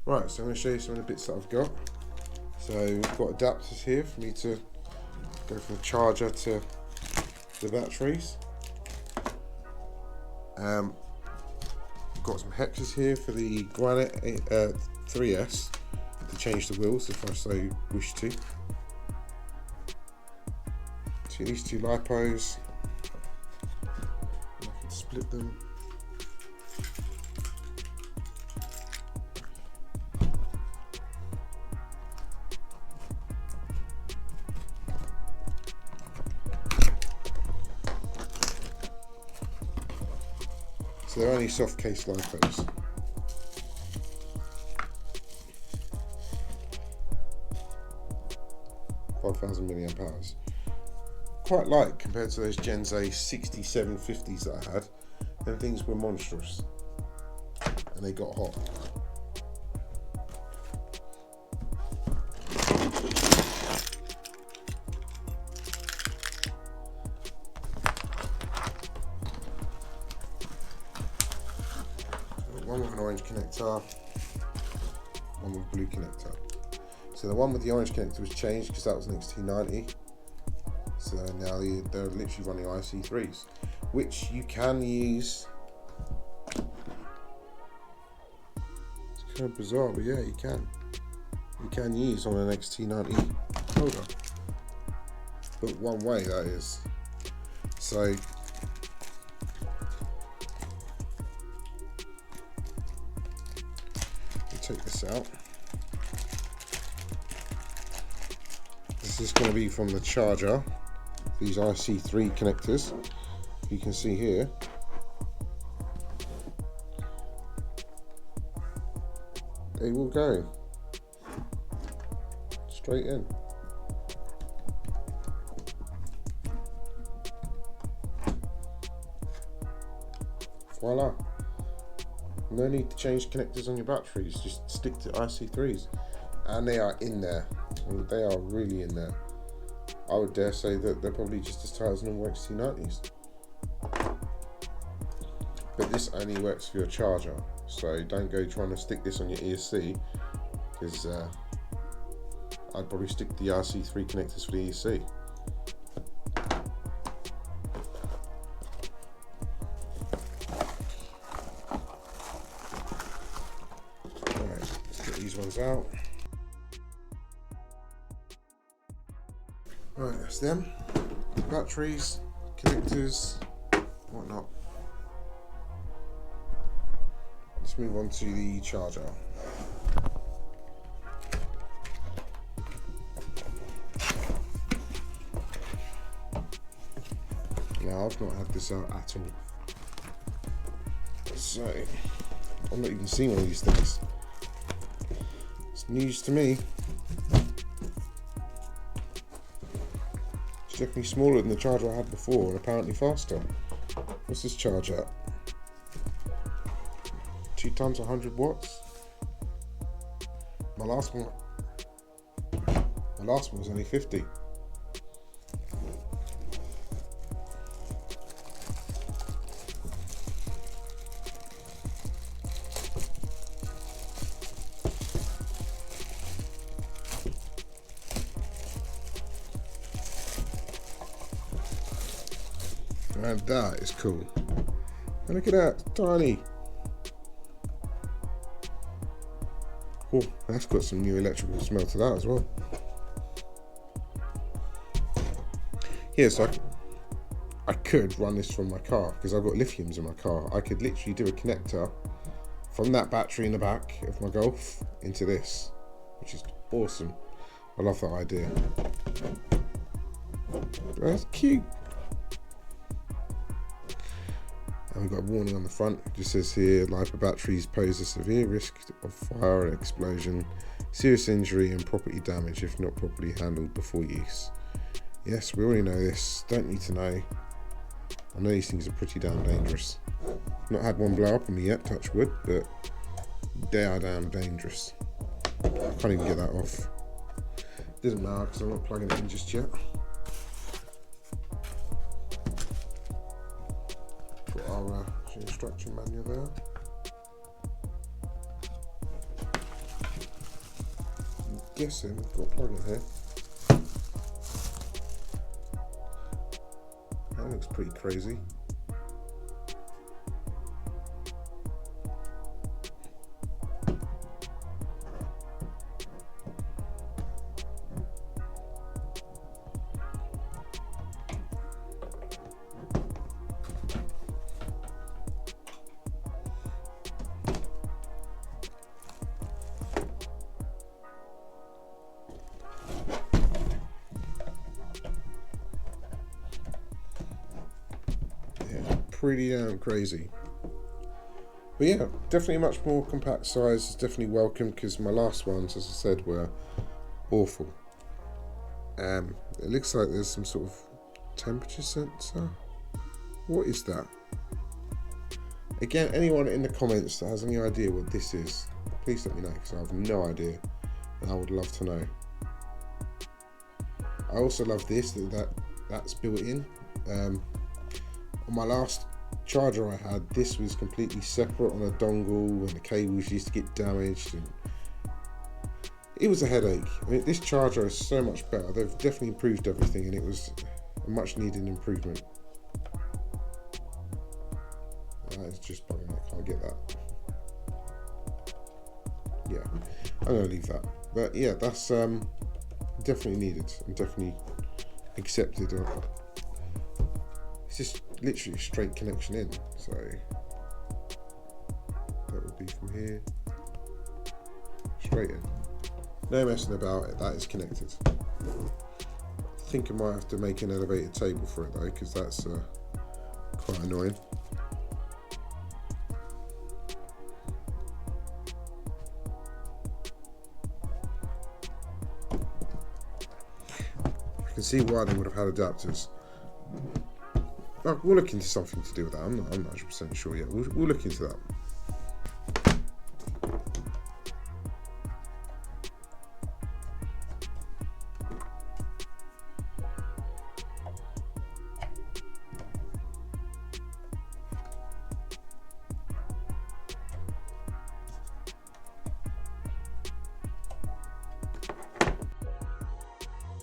Right, so I'm going to show you some of the bits that I've got. So we've got adapters here for me to go from the charger to the batteries. Got some hexes here for the Granite 3S to change the wheels if I so wish to. See these two Li-Pos, I can split them. So they're only soft case Li-Pos. £5,000 mAh. Quite light compared to those Gen Z 6750s that I had. Them things were monstrous and they got hot. One with an orange connector, one with a blue connector. So the one with the orange connector was changed because that was an XT90. So now they're literally running IC3s, which you can use. It's kind of bizarre, but yeah, you can. You can use on an XT90 holder, but one way that is. So you take this out. This is going to be from the charger. These IC3 connectors, you can see here. They will go straight in. Voila. No need to change connectors on your batteries, just stick to IC3s. And they are in there. They are really in there. I would dare say that they're probably just as tight as normal XT90s. But this only works for your charger, so don't go trying to stick this on your ESC, because I'd probably stick the RC3 connectors for the ESC. Alright, let's get these ones out. Right, that's them. Batteries, connectors, whatnot. Let's move on to the charger. Now, I've not had this out at all. So, I've not even seen one of these things. It's news to me. It's definitely smaller than the charger I had before and apparently faster. What's this charger? 2 times 100 watts? My last one was only 50. And that is cool. And look at that, it's tiny. Oh, that's got some new electrical smell to that as well. Yeah, so I could run this from my car because I've got lithiums in my car. I could literally do a connector from that battery in the back of my Golf into this, which is awesome. I love that idea. That's cute. And we've got a warning on the front. It just says here, LiPo batteries pose a severe risk of fire and explosion, serious injury and property damage if not properly handled before use. Yes, we already know this. Don't need to know. I know these things are pretty damn dangerous. Not had one blow up on me yet, touch wood, but they are damn dangerous. I can't even get that off. Doesn't matter because I'm not plugging it in just yet. Put our instruction manual there. guessing we've got a plug in here. That looks pretty crazy. Pretty damn crazy. But yeah, definitely a much more compact size. It's definitely welcome, because my last ones, as I said, were awful. It looks like there's some sort of temperature sensor. What is that? Again, anyone in the comments that has any idea what this is, please let me know, because I have no idea, and I would love to know. I also love this, that's built in. On my last charger I had, this was completely separate on a dongle, and the cables used to get damaged, and it was a headache. I mean, this charger is so much better. They've definitely improved everything, and it was a much needed improvement. That is just bugging me. I can't get that. Yeah, I'm gonna leave that. But yeah, that's definitely needed and definitely accepted. It's just literally a straight connection in, so that would be from here straight in. No messing about it, that is connected. I think I might have to make an elevated table for it though, because that's quite annoying. I can see why they would have had adapters. We'll look into something to do with that. I'm not 100% sure yet. We'll look into that.